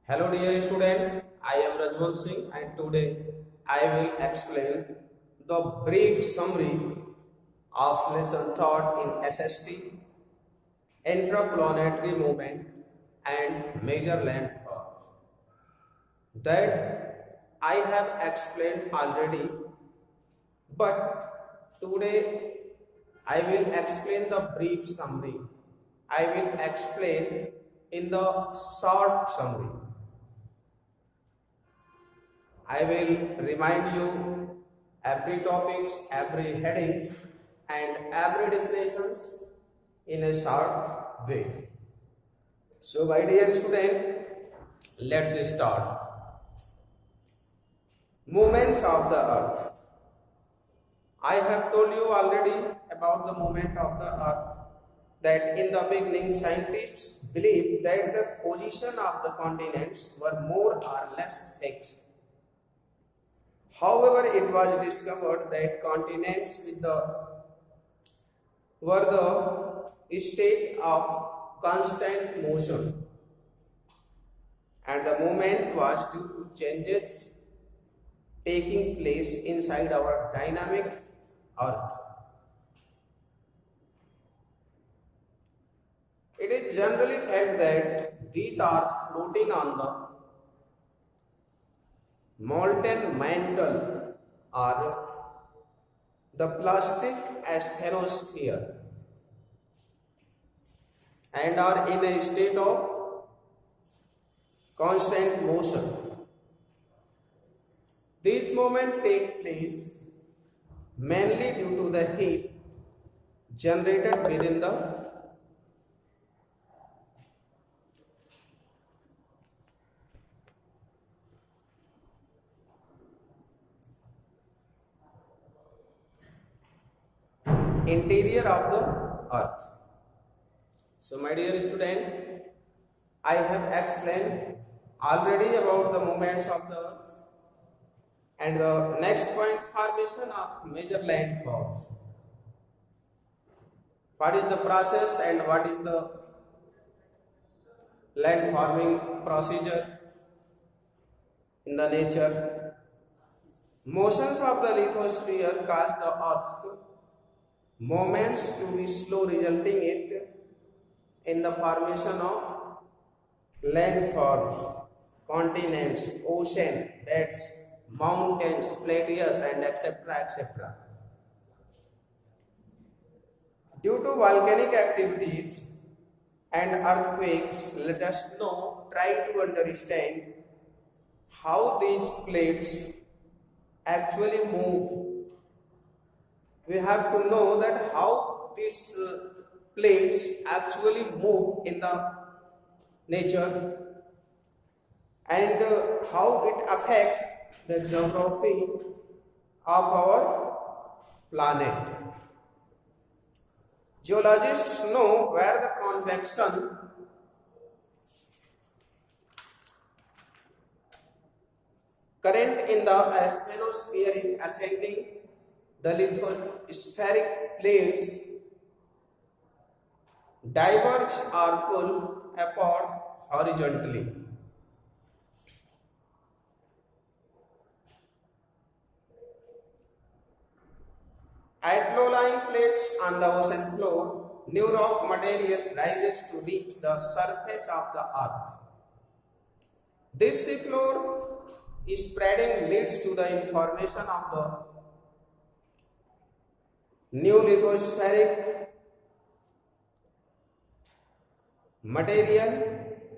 Hello dear student, I am Rajwant Singh and today I will explain the brief summary of lesson taught in SST, interplanetary movement and major landfalls that I have explained already, but today I will explain the brief summary. I will explain in the short summary. I will remind you every topics, every headings and every definitions in a short way. So my dear student, let's start. Movements of the earth. I have told you already about the movement of the earth, that in the beginning scientists believed that the position of the continents were more or less fixed. However, it was discovered that continents were the state of constant motion, and the movement was due to changes taking place inside our dynamic earth. It is generally felt that these are floating on the molten mantle or the plastic asthenosphere and are in a state of constant motion. These movements take place mainly due to the heat generated within the interior of the earth. So my dear student, I have explained already about the movements of the earth, and the next point, formation of major landforms. What is the process and what is the land forming procedure in the nature? Motions of the lithosphere cause the earth's movements to be slow, resulting in the formation of landforms, continents, ocean beds, mountains, plateaus, and etc. Due to volcanic activities and earthquakes, let us now try to understand how these plates actually move. We have to know that how these plates actually move in the nature and how it affects the geography of our planet. Geologists know where the convection current in the asthenosphere is ascending. The lithospheric plates diverge or pull apart horizontally. At low-lying plates on the ocean floor, new rock material rises to reach the surface of the earth. This seafloor spreading leads to the formation of the new lithospheric material,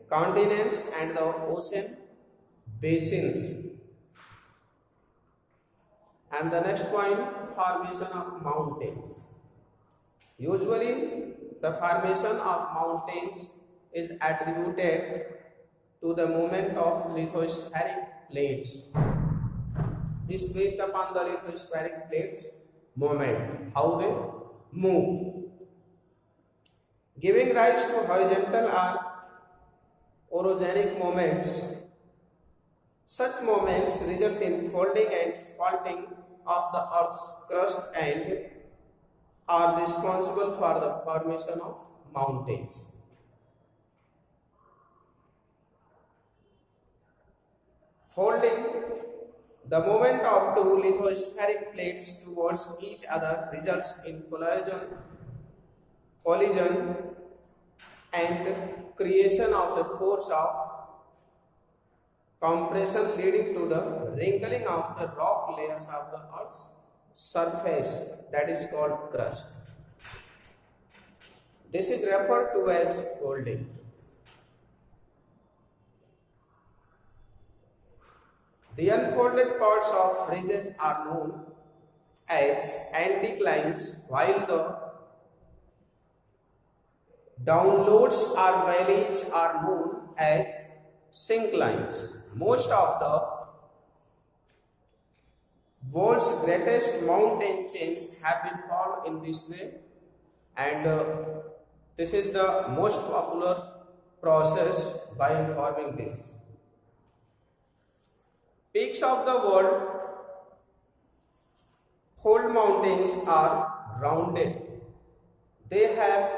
continents and the ocean basins. And the next point, formation of mountains. Usually the formation of mountains is attributed to the movement of lithospheric plates. This is based upon the lithospheric plates movement, how they move, giving rise to horizontal or orogenic movements. Such movements result in folding and faulting of the earth's crust and are responsible for the formation of mountains. Folding, the movement of two lithospheric plates towards each other results in collision and creation of a force of compression leading to the wrinkling of the rock layers of the Earth's surface, that is called crust. This is referred to as folding. The unfolded parts of ridges are known as anticlines, while the downloads or valleys are known as synclines. Most of the world's greatest mountain chains have been formed in this way, and this is the most popular process by forming this. Peaks of the world fold mountains are rounded. They have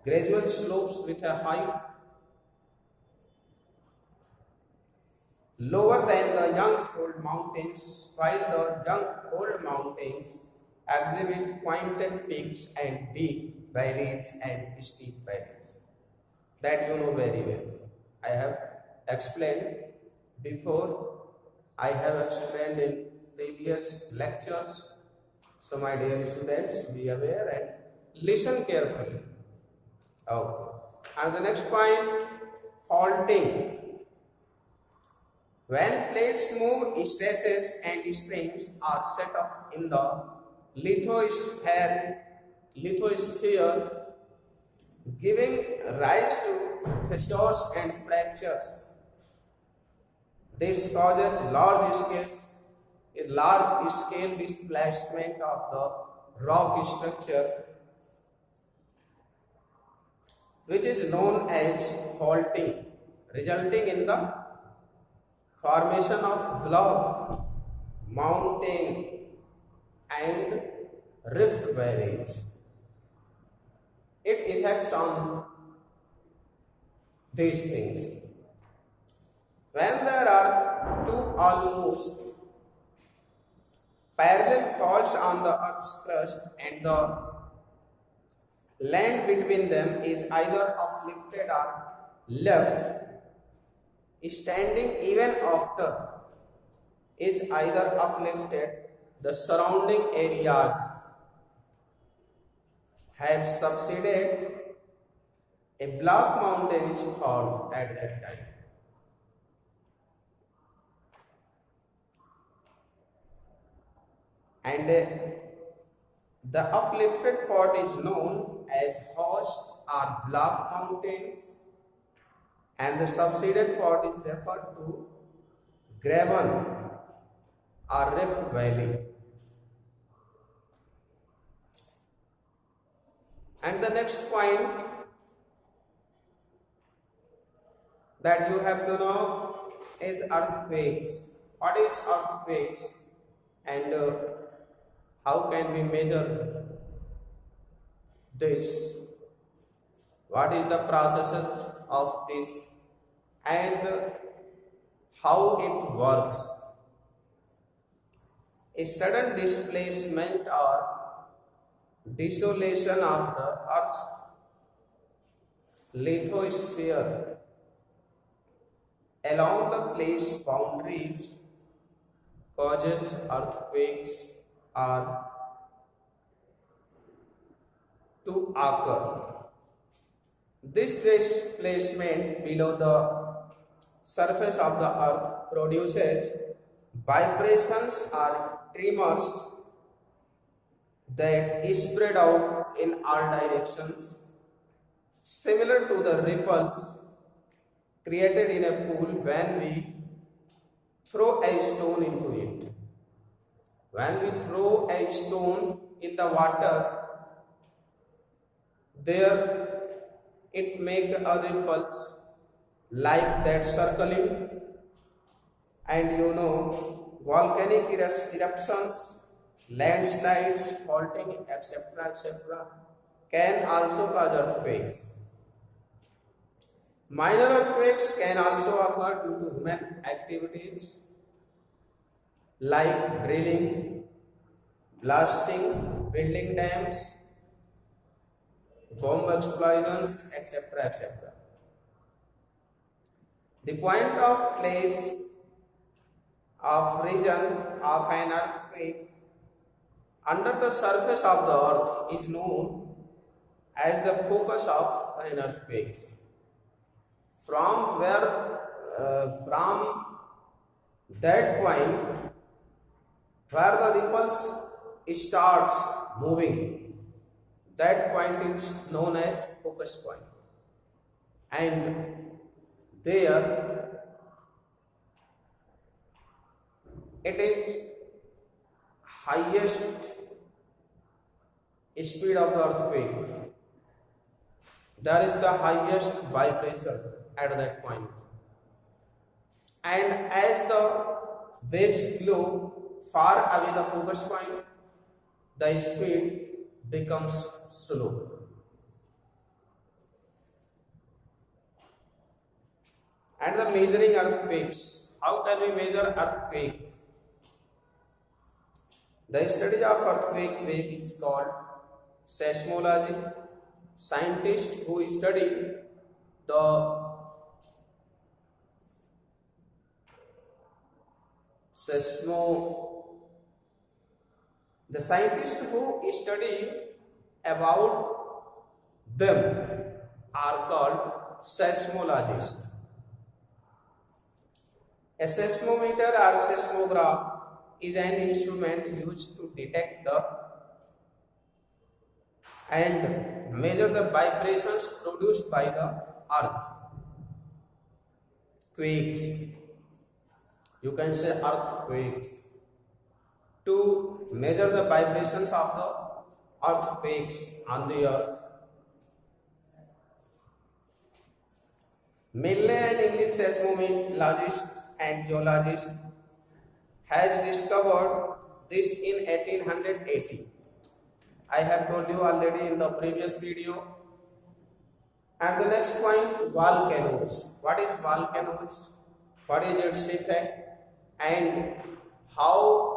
gradual slopes with a height lower than the young fold mountains, while the young fold mountains exhibit pointed peaks and deep valleys and steep valleys. That you know very well. I have explained before. I have explained in previous lectures. So my dear students, be aware and listen carefully. Okay. And the next point, faulting. When plates move, stresses and springs are set up in the lithosphere, giving rise to fissures and fractures. This causes large scale displacement of the rock structure, which is known as faulting, resulting in the formation of block, mountain and rift valleys. It affects on these things. When there are two almost parallel faults on the Earth's crust and the land between them is either uplifted or left standing even after is either uplifted, the surrounding areas have subsided, a black mountain is formed at that time. And the uplifted part is known as host or black mountain, and the subsided part is referred to graben or rift valley. And the next point that you have to know is earthquakes. What is earthquakes and how can we measure this? What is the processes of this and how it works? A sudden displacement or dissolution of the Earth's lithosphere along the place boundaries causes earthquakes or to occur. This displacement below the surface of the Earth produces vibrations or tremors that spread out in all directions, similar to the ripples created in a pool when we throw a stone into it. When we throw a stone in the water, there it makes a ripples like that circling, and you know, volcanic eruptions, landslides, faulting, etc., can also cause earthquakes. Minor earthquakes can also occur due to human activities like drilling, blasting, building dams, bomb explosions, etc. etc. The point of place of region of an earthquake under the surface of the earth is known as the focus of an earthquake. From that point where the ripples starts moving, that point is known as focus point, and there it is highest speed of the earthquake. There is the highest vibration at that point, and as the waves flow far away the focus point, the speed becomes slow. And the measuring earthquakes. How can we measure earthquake? The study of earthquake wave is called seismology. Scientists who study the scientists who study about them are called seismologists. A seismometer or seismograph is an instrument used to detect and measure the vibrations produced by the earth. Quakes, you can say earthquakes. To measure the vibrations of the earthquakes on the earth, mainly an English seismologist and geologist has discovered this in 1880. I have told you already in the previous video. And the next point, volcanoes. What is volcanoes? What is its effect? And how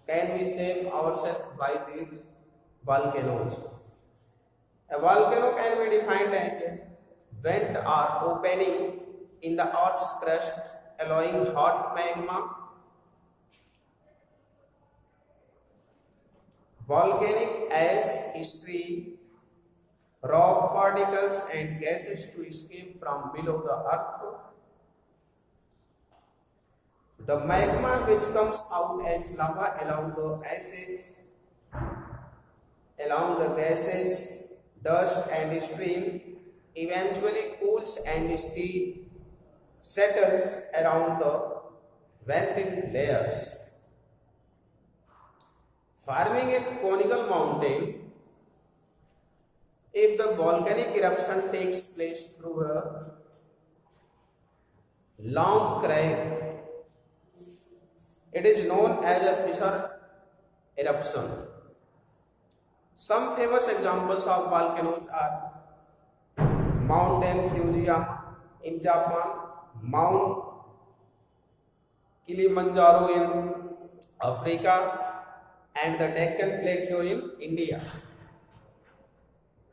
can we save ourselves by these volcanoes? A volcano can be defined as a vent or opening in the earth's crust, allowing hot magma, volcanic ash, stream, rock particles and gases to escape from below the earth. The magma which comes out as lava along the gases, dust and stream eventually cools and settles around the venting layers, forming a conical mountain. If the volcanic eruption takes place through a long crack, it is known as a fissure eruption. Some famous examples of volcanoes are Mount Fuji in Japan, Mount Kilimanjaro in Africa, and the Deccan Plateau in India.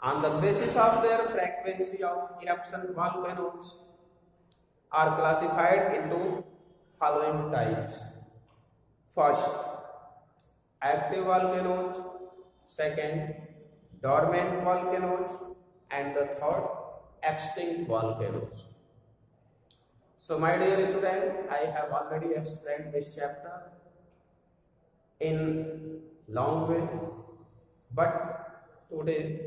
On the basis of their frequency of eruption, volcanoes are classified into following types. First, active volcanoes. Second, dormant volcanoes. And the third, extinct volcanoes. So my dear student, I have already explained this chapter in long way, but today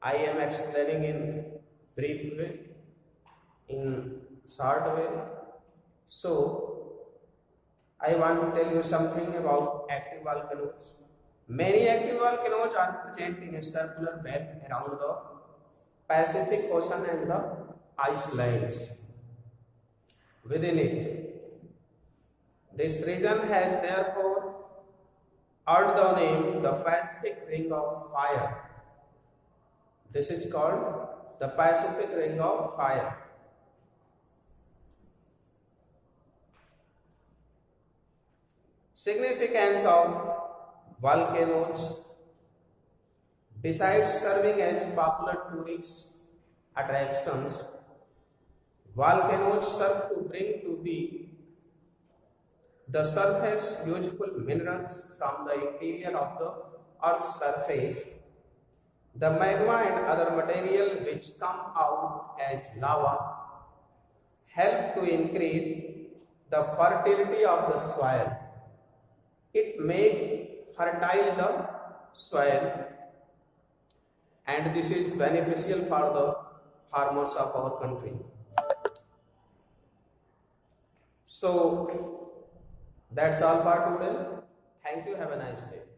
I am explaining in brief way, in short way. So I want to tell you something about active volcanoes. Many active volcanoes are present in a circular belt around the Pacific Ocean and the Icelands within it. This region has therefore earned the name the Pacific Ring of Fire. This is called the Pacific Ring of Fire. Significance of volcanoes. Besides serving as popular tourist attractions, volcanoes serve to bring to the surface useful minerals from the interior of the Earth's surface. The magma and other material which come out as lava help to increase the fertility of the soil. It makes fertile the soil, and this is beneficial for the farmers of our country. So that's all for today. Thank you. Have a nice day.